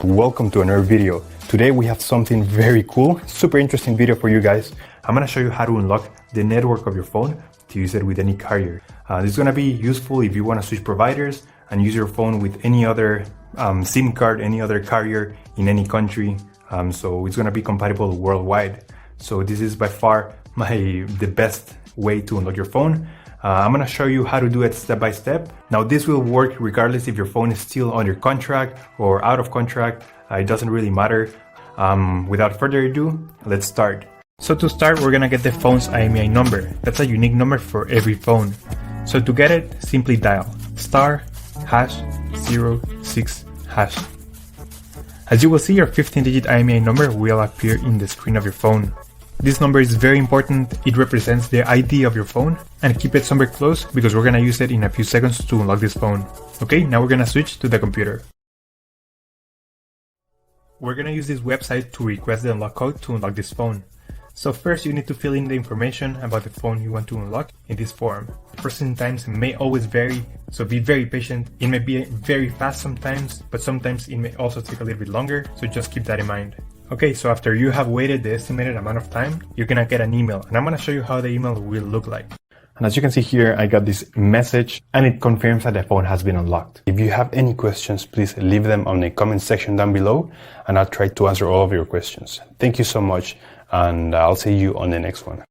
Welcome to another video. Today we have something very cool, super interesting video for you guys. I'm gonna show you how to unlock the network of your phone to use it with any carrier. This is gonna be useful if you wanna switch providers and use your phone with any other SIM card, any other carrier in any country. So it's gonna be compatible worldwide. So this is by far the best way to unlock your phone. I'm gonna show you how to do it step by step. Now this will work regardless if your phone is still under contract or out of contract. It doesn't really matter. Without further ado, let's start. So to start, we're gonna get the phone's IMEI number. That's a unique number for every phone. So to get it, simply dial *#06#. As you will see, your 15-digit IMEI number will appear in the screen of your phone. This number is very important. It represents the ID of your phone, and keep it somewhere close because we're gonna use it in a few seconds to unlock this phone. Okay, now we're gonna switch to the computer. We're gonna use this website to request the unlock code to unlock this phone. So first you need to fill in the information about the phone you want to unlock in this form. Processing times may always vary, so be very patient. It may be very fast sometimes, but sometimes it may also take a little bit longer, so just keep that in mind. Okay, so after you have waited the estimated amount of time, you're gonna get an email, and I'm gonna show you how the email will look like. And as you can see here, I got this message, and it confirms that the phone has been unlocked. If you have any questions, please leave them on the comment section down below, and I'll try to answer all of your questions. Thank you so much, and I'll see you on the next one.